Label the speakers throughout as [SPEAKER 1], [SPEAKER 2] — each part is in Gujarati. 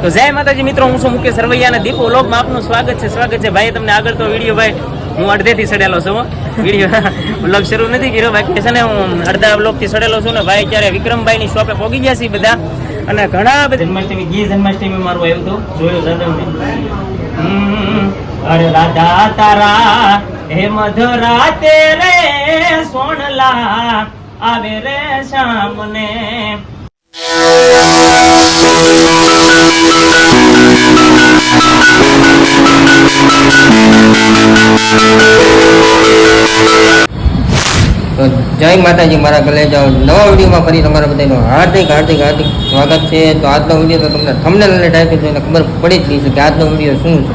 [SPEAKER 1] તો જય માતાજી મિત્રો, હું છું મુકેશ સરવૈયા અને દીપો વ્લોગમાં આપનું સ્વાગત છે ભાઈ. તમને આગળ તો વિડીયો ભાઈ હું અડધેથી સડેલો છું. વિડીયો વ્લોગ શરૂ નથી કર્યો, બાકી છે ને હું અડધા વ્લોગથી સડેલો છું ને ભાઈ. ત્યારે વિક્રમભાઈની શોપે પહોંચી ગયા છીએ બધા, અને ઘણા બધા જન્માષ્ટમી ગી જન્માષ્ટમી મારું આવ્યું હતું, જોયું જાદવને. અરે રાધા તારા હે મધુરા તેરે સોનલા આવે રે સામને.
[SPEAKER 2] તો જય માતાજી, મારા ગલે જાઓ નવા વિડીયોમાં ફરી તમારા બધાનું હાર્દિક સ્વાગત છે. તો આજનો વિડીયો તો તમને થંબનેલ અને ટાઈટલ જોઈને ખબર પડી જ ગઈ છે કે આજનો વિડીયો શું છે.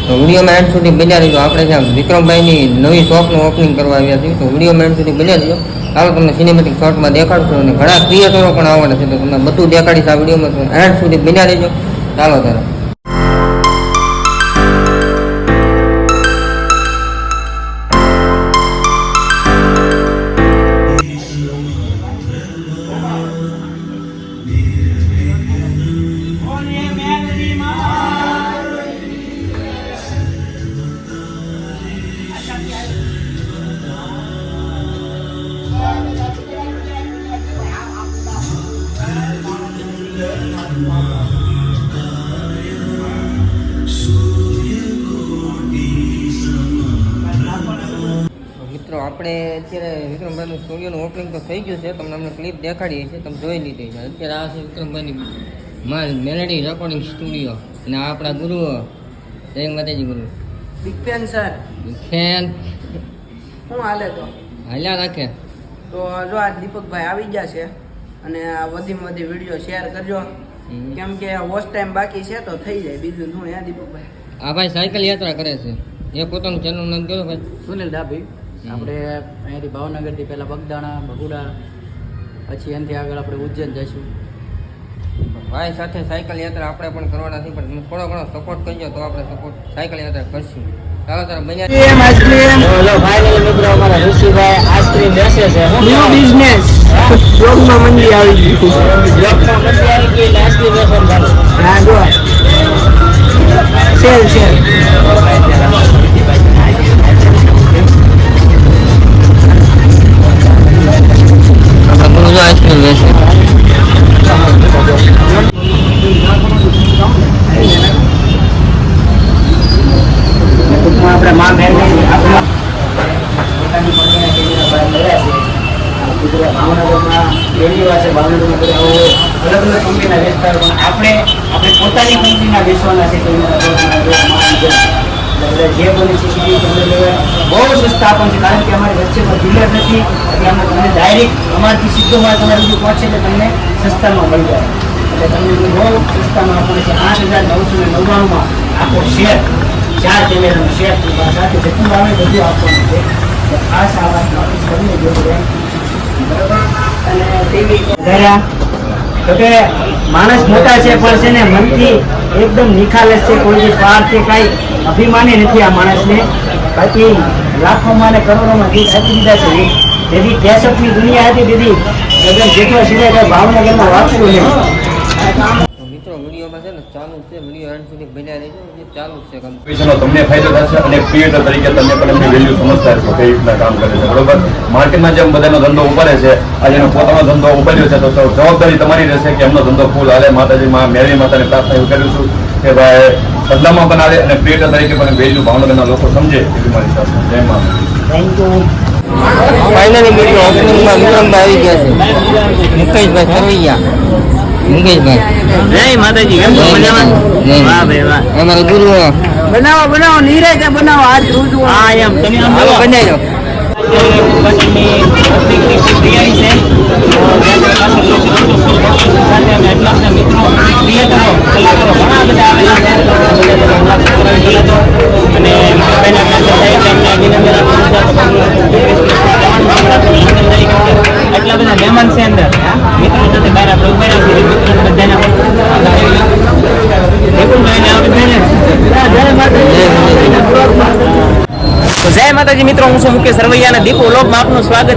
[SPEAKER 2] તો વિડીયોમાં એન્ડ સુધી બન્યા રહીજો. આપણે ત્યાં વિક્રમભાઈની નવી શોપનું ઓપનિંગ કરવા આવ્યા છીએ, તો વિડીયોમાં એન્ડ સુધી બન્યા રહીજો. ચાલો તમને સિનેમેટિક શોર્ટમાં દેખાડશું, અને ઘણા ક્રિએટરો પણ આવવાના છે, તો તમને બધું દેખાડીશ આ વિડીયોમાં. તો એન્ડ સુધી બન્યા રહીજો. ચાલો ત્યારે આપણે અત્યારે વિક્રમભાઈનું સ્ટુડિયોનું ઓપનિંગ તો થઈ ગયું છે. તમને અમને ક્લિપ દેખાડીએ છીએ, તમે જોઈ લીધી છે. અત્યારે આ છે વિક્રમભાઈની મેલેડી રેકોર્ડિંગ સ્ટુડિયો, અને આ આપણા ગુરુઓ. જય માતાજી ગુરુ
[SPEAKER 3] બિગફેન સર.
[SPEAKER 2] ફેન
[SPEAKER 3] શું હાલે તો
[SPEAKER 2] હાલ્યા રાખે.
[SPEAKER 3] તો જો આ દીપકભાઈ આવી ગયા છે, અને આ વધીમાં વધી વિડીયો શેર કરજો, કેમ કે વોચ ટાઈમ બાકી છે તો થઈ જાય. બીજું શું હે દીપકભાઈ?
[SPEAKER 2] આ ભાઈ સાયકલ યાત્રા કરે છે, એ પોતાનું ચેનલ નામ કયો ભાઈ?
[SPEAKER 4] સુનિલ ડાભી. આપણે અહીંયાથી ભાવનગરથી પહેલાં બગદાણા, ભગુડા, પછી એનાથી આગળ આપણે ઉજ્જૈન જઈશું.
[SPEAKER 2] ભાઈ સાથે સાયકલ યાત્રા આપણે પણ કરવાના છે, પણ તમે થોડો ઘણો સપોર્ટ કરજો તો આપણે સપોર્ટ સાયકલ યાત્રા કરશું. ચાલો તારા મિત્રો, અમારા ઋષિભાઈ આઈસ્ક્રીમ બેસે છે.
[SPEAKER 3] ન્યુ બિઝનેસ જોગમાં મંદી આવી ગઈ.
[SPEAKER 2] આઈસ્ક્રીમ બેસવાનું ચાલુ.
[SPEAKER 3] હા જો સેલ
[SPEAKER 2] આઈસ્ક્રીમ બેસે.
[SPEAKER 1] આપણે માં મેળવી ભાવનગરમાં પહેલી વાર છે. ભાવનગરમાં બધા અલગ અલગ કંપનીના વેચતા, પણ આપણે પોતાની કંપનીના વેચવાના છે. જે બને છે સીધી તમને લેવાય, બહુ સસ્તા પણ છે, કારણ કે અમારી વચ્ચે કોઈ ડીલર નથી. એટલે અમે તમને ડાયરેક્ટ અમારાથી સીધો માલ તમારી સુધી પહોંચે એટલે તમને સસ્તામાં મળી જાય. એટલે તમને બહુ સસ્તામાં આપણને છે 8,999માં આખો શેર, 4 કેમેરાનો શેર સાથે જેટલું આવે બધું આપવાનું છે. તો આ સાવા નોટિસ કરીને જો બરાબર. અને ટીવી તો કે માણસ મોટા છે, પણ છે ને મનથી એકદમ નિખાલસ છે. કોઈ સ્વાર્થ કે કાંઈ અભિમાની નથી આ માણસને. બાકી લાખોમાં ને કરોડોમાં ગીત આપી દીધા છે. તેથી કેશપની દુનિયા હતી દીદી લગન જેટલો સિવાય કાંઈ ભાવનગરમાં વાપરું નહીં.
[SPEAKER 2] મિત્રો વિડીયોમાં છે ને ચાલુ છે, વિડીયો એન્ડ સુધી બન્યા રહેજો, જે ચાલુ છે.
[SPEAKER 5] તમને ફાયદો થશે, અને ક્રિએટર તરીકે તમે પણ એમની વેલ્યુ સમજતા હશો કઈ રીતના કામ કરે છે. બરોબર, માર્કેટમાં જેમ બધાનો ધંધો ઉપાડે છે, આજે એનો પોતાનો ધંધો ઉપાડ્યો છે, તો જવાબદારી તમારી રહેશે કે એમનો ધંધો ફૂલ હાલે. માતાજીમાં મેરી માતાને પ્રાર્થના એવું કર્યું છું કે ભાઈ બદલામાં પણ આવે, અને ક્રિએટર તરીકે પણ વેલ્યુ ભાવનગરના લોકો સમજે એવી મારી સાથે. જય માં.
[SPEAKER 1] Thank you.
[SPEAKER 2] ફાઇનલી વિડીયો ઓપનિંગમાં વિક્રમભાઈ આવી ગયા છે. મુકેશભાઈ સરવૈયા. મુકેશભાઈ
[SPEAKER 1] જય માતાજી. કેમ છો? મજામાં? વાહ ભાઈ વાહ.
[SPEAKER 2] અમારા ગુરુઓ.
[SPEAKER 3] બનાવો નીરજ બનાવો. આજ રોજ
[SPEAKER 1] હા એમ તમે આમ
[SPEAKER 2] હાલો બનાવી દો.
[SPEAKER 1] તૈયારી છે. મિત્રો ક્રિએટરો કલાકારો ઘણા બધા આવેલા છે, અને એટલા બધા મહેમાન છે અંદર. મિત્રો સાથે બહાર આપણે ઉભા છીએ. મિત્રો બધાને જય માતાજી મિત્રો, હું છું મુકેશ સરવૈયા અને દીપો વ્લોગમાં આપનું સ્વાગત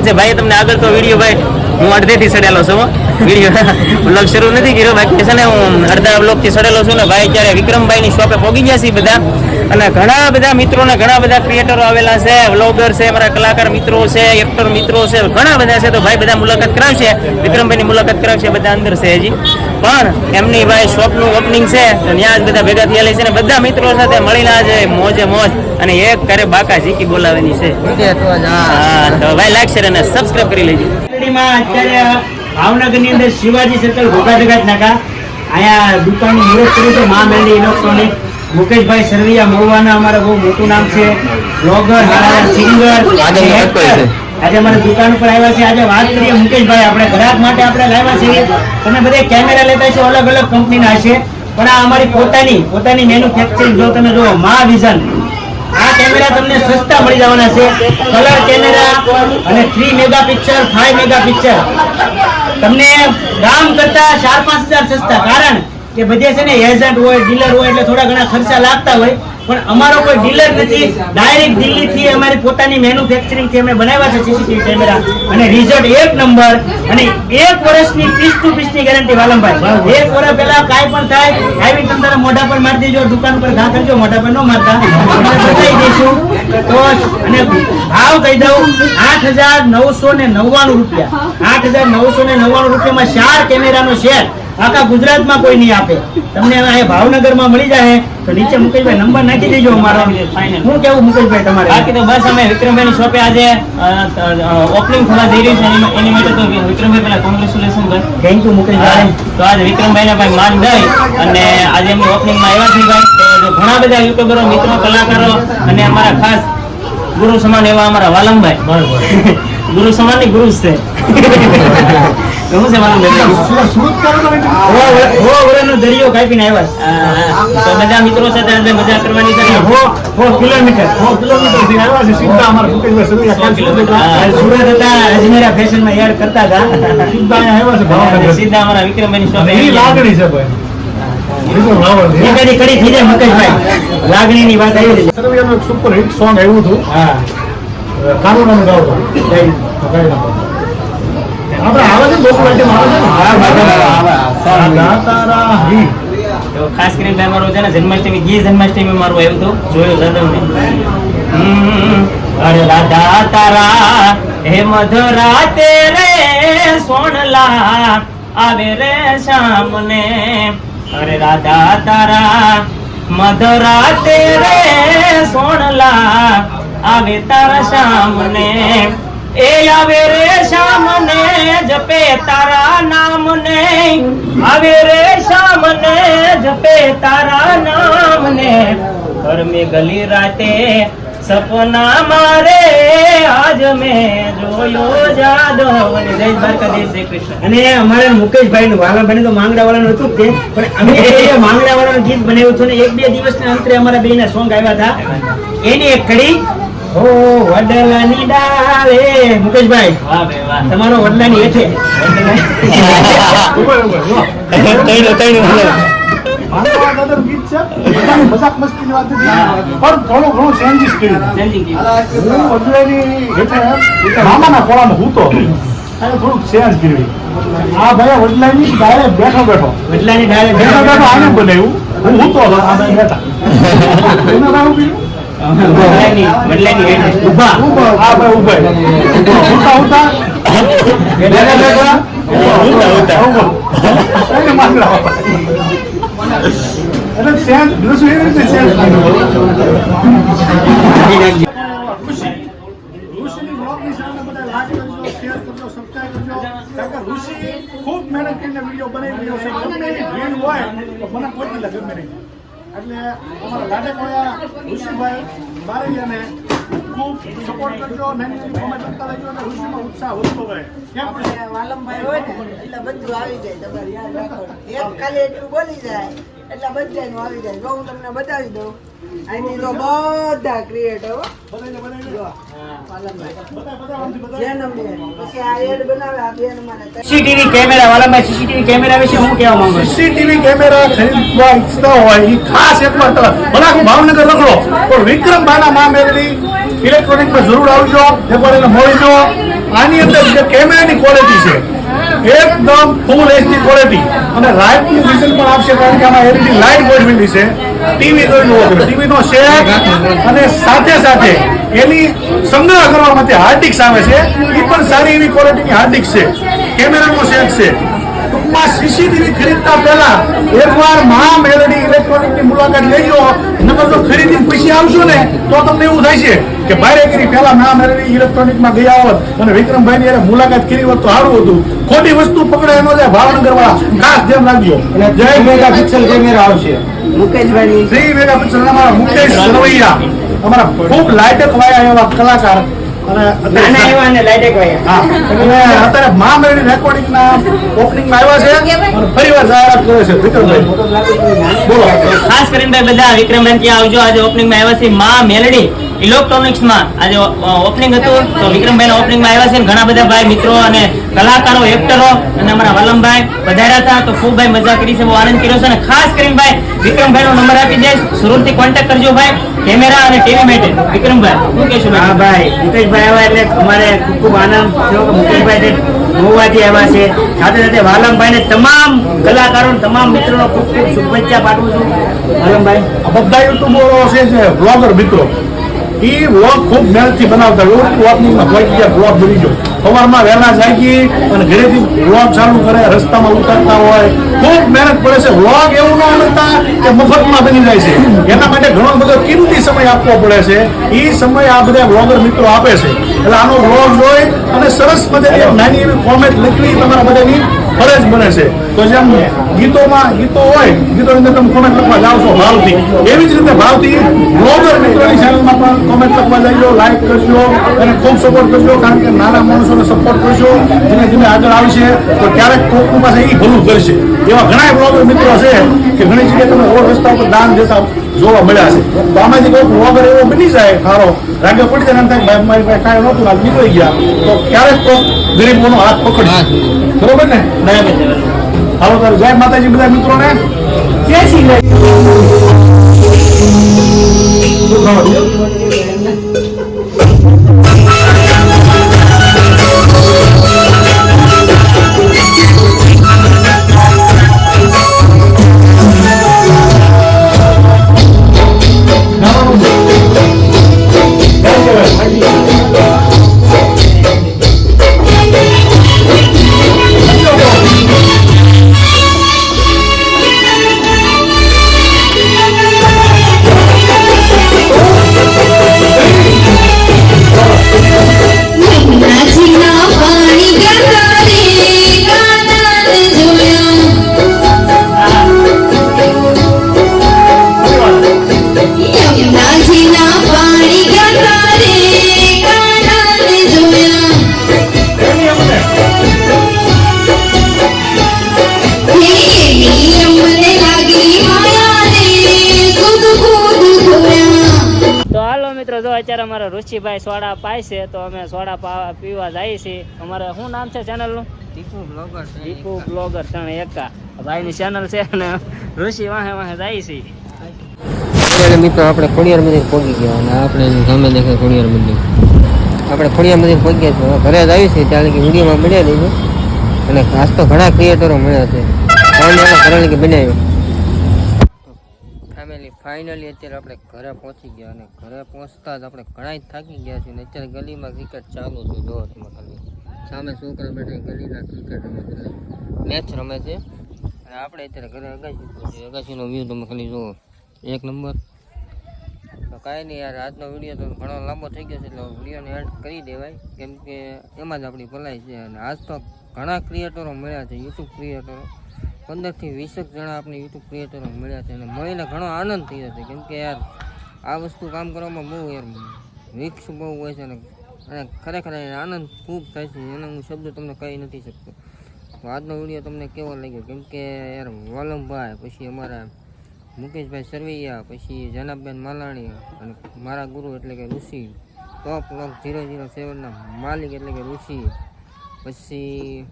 [SPEAKER 1] છે ભાઈ. તમને આગળ તો વિડીયો ભાઈ હું અડધેથી સડેલો છું.
[SPEAKER 2] વિડીયો બ્લોગ શરૂ નથી કર્યો. બાકી છે ને હું અડધા બ્લોગથી સડેલો છું ને ભાઈ ત્યારે વિક્રમભાઈની શોપે પહોંચી ગયા છીએ બધા. અને ઘણા બધા મિત્રો ને ઘણા બધા ક્રિએટરો આવેલા છે, વ્લોગર છે, મારા કલાકાર મિત્રો છે, એક્ટર મિત્રો છે, ઘણા બધા છે. તો ભાઈ બધા મુલાકાત કરાવશે, વિક્રમભાઈની મુલાકાત કરાવશે. બધા અંદર છે હજી પણ એમની ભાઈ શોપનું ઓપનિંગ છે તો ત્યાં જ બધા ભેગા થયેલા છે ને બધા મિત્રો સાથે મળીને આજે મોજે મોજ અને એક કરે બાકા ઝીકી બોલાવવાની છે. હા તો ભાઈ લાઈક શેર અને સબસ્ક્રાઇબ કરી લેજો.
[SPEAKER 1] અત્યારે ભાવનગરની અંદર શિવાજી સર્કલ ઘોઘા જગત નાકા અહીંયા દુકાનનું મુહૂર્ત કર્યું છે મા મેલડી ઇલેક્ટ્રોનિક. મુકેશભાઈ સરવૈયા મહુવાના અમારા બહુ મોટું નામ છે, બ્લોગર, સિંગર. આજે અમારી દુકાન ઉપર આવ્યા છે. આજે વાત કરીએ મુકેશભાઈ, આપણે ગ્રાહક માટે આપણે લાવ્યા છીએ. તમે બધે કેમેરા લેતા છો, અલગ અલગ કંપનીના છે, પણ આ અમારી પોતાની મેન્યુફેક્ચરિંગ. જો તમે જુઓ મા વિઝન, આ કેમેરા તમને સસ્તા મળી જવાના છે. કલર કેમેરા અને 3 મેગાપિક્સલ 5 મેગાપિક્સલ તમને દામ કરતા 4-5 હજાર સસ્તા. કારણ કે બધે છે ને એજન્ટ હોય, ડીલર હોય એટલે થોડા ઘણા ખર્ચા લાગતા હોય, પણ અમારો કોઈ ડીલર નથી. ડાયરેક્ટ દિલ્હીથી અમારી પોતાની મેન્યુફેક્ચરિંગ થી અમે બનાવ્યા છે સીસીટીવી કેમેરા અને રિઝલ્ટ 1 નંબર અને 1 વર્ષની 30 to 30 ની ગેરંટી. વાલમભાઈ 1 વર્ષ પહેલા કાંઈ પણ થાય આવીને તમે તારા મોઢા પર મારી દેજો, દુકાન પર ઘા કરજો, મોઢા પર ન મારતા, બતાવી દઈશું. તો અને ભાવ કહી દઉં 8,999 રૂપિયા. 8,999 રૂપિયામાં 4 કેમેરાનો સેટ આખા ગુજરાતમાં કોઈ નહીં આપે તમને. હવે ભાવનગરમાં મળી જાય તો નીચે મુકેશભાઈ નંબર નાખી દેજો અમારો. હું કેવું મુકેશભાઈ તમારે?
[SPEAKER 2] બાકી તો બસ અમે વિક્રમભાઈની શોપે આજે ઓપનિંગ થવા જઈ રહ્યું છે એની માટે તો વિક્રમભાઈ પેલા કોંગ્રેચ્યુલેશન ભાઈ.
[SPEAKER 1] થેન્ક યુ મુકેશભાઈ.
[SPEAKER 2] તો આજે વિક્રમભાઈને ભાઈ માન દઈ અને આજે એમની ઓપનિંગમાં આવ્યા છે ભાઈ. તો ઘણા બધા યુટ્યુબરો, મિત્રો, કલાકારો અને અમારા ખાસ ગુરુ સમાન એવા અમારા વાલમભાઈ. ગુરુ સમાનની ગુરુ છે. શું છે વાલમભાઈ?
[SPEAKER 1] દરિયો કાપીને આવ્યા
[SPEAKER 2] તો બધા મિત્રો સાથે આજે મજા કરવાની છે.
[SPEAKER 1] 4 કિલોમીટર થી આવ્યા છે સીધા અમારા મુકેશભાઈ સરવૈયા. સુરત હતા, અજમેરા ફેશનમાં એડ કરતા હતા, સીધા આવ્યા છે ભાવનગર.
[SPEAKER 2] સીધા અમારા વિક્રમભાઈની શોપે
[SPEAKER 1] લાગણી છે ભાઈ. કડી થઈ જાય મુકેશભાઈ, લાગણીની વાત આવી છે.
[SPEAKER 6] સરવૈયાનું એક સુપર હિટ સોંગ આવ્યું હતું.
[SPEAKER 1] હા,
[SPEAKER 6] કાનૂનાનું ગાવ આપણે આવે છે લોકો માટે તારા હી.
[SPEAKER 2] તો ખાસ કરીને ભાઈ મારું છે ને જન્માષ્ટમી, ગીર જન્માષ્ટમી મારું આવ્યું હતું, જોયું જાદવને. અરે રાધા તારા હે મધુરા તેરે સોનલા આવે રે સામને. અરે રાધા તારા મધુરા તેરે સોનલા આવે તારા સામને. એ આવે રે સામને જપે તારા નામને. આવે રે સામને જપે તારા નામને. ઘર મેં ગલી રાતે સપના મારે આજ મેં જોયો જાદવ. જય દ્વારકાધીશ, જય કૃષ્ણ.
[SPEAKER 1] અને અમારે મુકેશભાઈ નું વાલાભાઈ તો માંગડા વાળાનું હતું જ તે, પણ અમે માંગડા વાળાનું ગીત બનાવ્યું હતું ને 1-2 દિવસના અંતરે અમારા બેના સોંગ આવ્યા હતા. એની એક કડી ઓ વડલાની ડાળે. મુકેશભાઈ
[SPEAKER 2] વાહ ભાઈ વાહ.
[SPEAKER 1] તમારો વડલાની હેઠે
[SPEAKER 6] ગીત છે. બધાની મજાક મસ્તીની વાત નથી, પણ થોડું ઘણું ચેન્જીસ કર્યું. હું વડલાની હેઠે મામાના ખોળામાં હૂતો અને થોડુંક ચેન્જ કર્યું. આ ભાઈ વડલાની ડાળે બેઠો
[SPEAKER 1] વડલાની ડાળે
[SPEAKER 6] બેઠો આને બનાવ્યું. હું હૂતો હતો, આ ભાઈ બેઠા. એના નામ કર્યું
[SPEAKER 1] વડલાની હેઠે
[SPEAKER 6] ઉભા. આ ભાઈ ઉભા ઉતા એટલે સેન્સ દૃશ્ય એવી રીતે સેન્સ ઋષિની બ્લોગની સામે બધા લાઈક કરજો, શેર કરજો, સબસ્ક્રાઇબ કરજો. કારણ કે ઋષિ ખૂબ મહેનત કરીને વિડીયો બનાવી રહ્યો છે. ગમે એવી ભીડ હોય તો મને કોઈ નહીં લાગે, ગમે નહીં. એટલે અમારા લાડકોયા ઋષિભાઈ બારૈયાને ખૂબ સપોર્ટ કરજો. નાની નાની કોમેન્ટ કરતા રહેજો અને ઋષિમાં ઉત્સાહ વધતો રહે. કેમ
[SPEAKER 3] આપણે વાલમભાઈ હોય ને એટલે બધું આવી જાય. તમારે યાદ રાખવાનું, એક ખાલી એટલું બોલી જાય એટલે બધાનું આવી જાય. જો હું તમને બતાવી દઉં, આની તો બધા creator
[SPEAKER 1] CCTV camera Valabhai, CCTV camera વિશે હું કહેવા માંગુ છું?
[SPEAKER 6] સીસીટીવી કેમેરા ખરીદવા ઈચ્છતા હોય એ ખાસ એકવાર તમે ભલે આખું ભાવનગર રખડો પણ વિક્રમભાઈના મા મેલડી ઇલેક્ટ્રોનિકમાં જરૂર આવજો, એકવાર એને મળીજો. આની અંદર જે કેમેરાની ક્વોલિટી છે એકદમ ફૂલ એચડી ક્વોલિટી અને લાઇટનું વિઝન પણ આપશે, કારણ કે આમાં એલઈડી લાઇટ ગોઠવેલી છે. ટીવી જોઈ લો, ટીવીનો સેટ અને સાથે સાથે એની સંગ્રહ કરવા માટે હાર્ડિક્સ આવે છે, એ પણ સારી એવી ક્વોલિટીની હાર્ડિક્સ છે. કેમેરાનો સેટ છે. ટૂંકમાં સીસીટીવી ખરીદતા પહેલા એકવાર મહા મેલડી ઇલેક્ટ્રોનિકની મુલાકાત લેજો. નકર જો ખરીદીને પછી આવશો ને તો તમને એવું થાય છે કે ભાઈગીરી પહેલા મહા મેલડી ઇલેક્ટ્રોનિકમાં ગયા હોત અને વિક્રમભાઈની એને મુલાકાત કરી હોત તો સારું હતું. ખોટી વસ્તુ પકડે એનો જાય ભાવનગર વાળા, ખાસ ધ્યાન રાખજો. જય મેગાપિક્સલ કેમેરા આવશે.
[SPEAKER 1] મુકેશભાઈ
[SPEAKER 6] 3 મેગાપિક્સલ અમારા મુકેશ સરવૈયા, અમારા ખૂબ લાયક વાયા એવા કલાકાર. અને
[SPEAKER 1] નાના એવા અને લાઈટેક વાળા.
[SPEAKER 6] હા, અને અત્યારે મહા મેલડી રેકોર્ડિંગના ઓપનિંગમાં આવ્યા છે અને ફરીવાર જાહેરાત કરે છે વિક્રમભાઈ. બોલો.
[SPEAKER 7] ખાસ કરીને ભાઈ બધા વિક્રમભાઈ ત્યાં આવજો. આજે ઓપનિંગમાં આવ્યા છે મા મેલડી ઇલેક્ટ્રોનિક્સમાં. આજે ઓપનિંગ હતું તો વિક્રમભાઈના ઓપનિંગમાં આવ્યા છે. ઘણા બધા ભાઈ મિત્રો અને કલાકારો, એક્ટરો અને અમારા વલમભાઈ પધાર્યા હતા. તો ખૂબ ભાઈ મજા કરી છે, બહુ આનંદ કર્યો છે. અને ખાસ કરીને ભાઈ વિક્રમભાઈનો નંબર આપી દઈશ, જરૂરથી કોન્ટેક્ટ કરજો ભાઈ, કેમેરા અને ટીવી માટે. વિક્રમભાઈ શું કહેશો?
[SPEAKER 1] હા ભાઈ, મુકેશભાઈ આવ્યા એટલે અમારે ખૂબ ખૂબ આનંદ થયો કે મુકેશભાઈ મહુવાથી આવ્યા છે. સાથે સાથે વાલમભાઈને તમામ કલાકારો, તમામ મિત્રોનો ખૂબ ખૂબ શુભેચ્છા પાઠવું છું. વાલમભાઈ,
[SPEAKER 6] આ બધા યુટ્યુબરો છે જે બ્લોગર મિત્રો, એ વ્લોગ ખૂબ મહેનતથી બનાવતા. ઓપનિંગમાં બ્લોગ બની ગયો. સવારમાં વહેલા જાગી અને ઘરેથી વ્લોગ ચાલુ કરે, રસ્તામાં ઉતારતા હોય, ખૂબ મહેનત પડે છે. વ્લોગ એવું ન બનતા કે મફતમાં બની જાય છે. એના માટે ઘણો બધો કિંમતી સમય આપવો પડે છે. એ સમય આ બધા વ્લોગર મિત્રો આપે છે. એટલે આનો વ્લોગ જોઈ અને સરસ મજાની નાની એવી કોમેન્ટ લખવી તમારા બધાની ફરજ બને છે. તો જેમ ગીતો હોય, ગીતોની અંદર તમે કોમેન્ટ લખવા જાઓ છો ભાવથી, એવી જ રીતે ભાવથી વ્લોગર મિત્રોની ચેનલમાં પણ કોમેન્ટ લખવા જજો, લાઈક કરજો અને ખૂબ સપોર્ટ કરજો. કારણ કે નાના માણસોને સપોર્ટ કરશો, ધીમે ધીમે આગળ આવશે તો ક્યારેક કોકનું પાસે એ ભલું કરશે. એવા ઘણા વ્લોગર મિત્રો છે કે ઘણી જગ્યાએ તમે રોડ રસ્તા ઉપર દાન દેતા જોવા મળ્યા છે. તો આમાંથી કોઈ વ્લોગર એવો બની જાય સારો, રાગે પડી જાય, એમ થાય ભાઈ મારી પાસે કાંઈ નહોતું, આજ નીકળી ગયા, તો ક્યારેક કોઈ ગરીબોનો હાથ પકડશે. બરોબર ને? હાલો તારે જય માતાજી બધા મિત્રોને.
[SPEAKER 1] જય શ્રી
[SPEAKER 7] અત્યારે અમારા રુચિભાઈ સોડા પાય છે તો અમે સોડા પીવા જઈએ છીએ. અમારે શું નામ છે ચેનલનું? દીપુ બ્લોગર 3 ભાઈની ચેનલ છે અને ઋષિ વાહે જાય છે.
[SPEAKER 2] અત્યારે મિત્રો આપણે ખોડિયાર મંદિર પહોંચી ગયા અને આપણે સામે દેખાય ખોડિયાર મંદિર. આપણે ખોડિયાર મંદિર પહોંચ્યા છીએ, ઘરે જ આવી છે ત્યારે કે વિડીયોમાં મળ્યા રહીશું. અને ખાસ તો ઘણા ક્રિએટરો મળ્યા છે, ઘરે કે બનાવ્યો ફાઇનલી અત્યારે આપણે ઘરે પહોંચી ગયા અને ઘરે પહોંચતા જ આપણે ઘણા જ થાકી ગયા છીએ. અને અત્યારે ગલીમાં ક્રિકેટ ચાલુ છે, જો તમે ખાલી સામે છોકરા બેઠા ગલીના ક્રિકેટ રમે છે, મેચ રમે છે. અને આપણે અત્યારે ઘરે અગાસી પહોંચી, અગાસીનો વ્યૂ તમે ખાલી જુઓ, 1 નંબર. તો કાંઈ નહીં યાર, આજનો વિડીયો તો ઘણો લાંબો થઈ ગયો છે એટલે વિડીયોને એડ કરી દેવાય, કેમ કે એમાં જ આપણી ભલાઈ છે. અને આજ તો ઘણા ક્રિએટરો મળ્યા છે, યુટ્યુબ ક્રિએટરો 15 થી 20 જણા આપણે યુટ્યુબ ક્રિએટરો મળ્યા છે અને મળીને ઘણો આનંદ થયો છે. કેમ કે યાર આ વસ્તુ કામ કરવામાં બહુ યાર રિસ્ક બહુ હોય છે અને ખરેખર આનંદ ખૂબ થાય છે, એનો હું શબ્દ તમને કહી નથી શકતો. તો આજનો વિડીયો તમને કેવો લાગ્યો? કેમ કે યાર વલમભાઈ, પછી અમારા મુકેશભાઈ સરવૈયા, પછી જનાબબેન માલાણી અને મારા ગુરુ એટલે કે ઋષિ, ટોપ લોક 007ના માલિક એટલે કે ઋષિ, પછી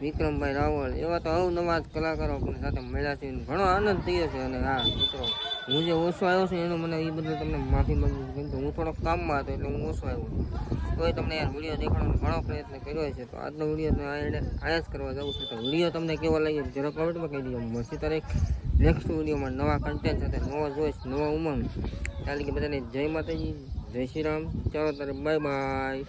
[SPEAKER 2] વિક્રમભાઈ રાવળ, એવા તો અવનવા જ કલાકારો આપણી સાથે મળ્યા છે. ઘણો આનંદ થયો છે. અને હા મિત્રો, હું જે ઓછો આવ્યો છું એનું મને એ બદલ તમને માફી માંગુ છું, કેમ કે હું થોડોક કામમાં હતો એટલે હું ઓછો આવ્યો છું. તોય તમને યાર વિડીયો દેખાડવાનો ઘણો પ્રયત્ન કર્યો છે. તો આજનો વિડીયો આયા જ કરવા જાઉં છું. તો વિડીયો તમને કેવો લાગ્યો જરા કમેન્ટમાં કહી દીધો. મળશે ત્યારે નેક્સ્ટ વિડીયોમાં નવા કન્ટેન્ટ સાથે નવો જોઈશ, નવા ઉમંગ. ચાલી કે બધાને જય માતાજી, જય શ્રી રામ. ચાલો ત્યારે બાય બાય.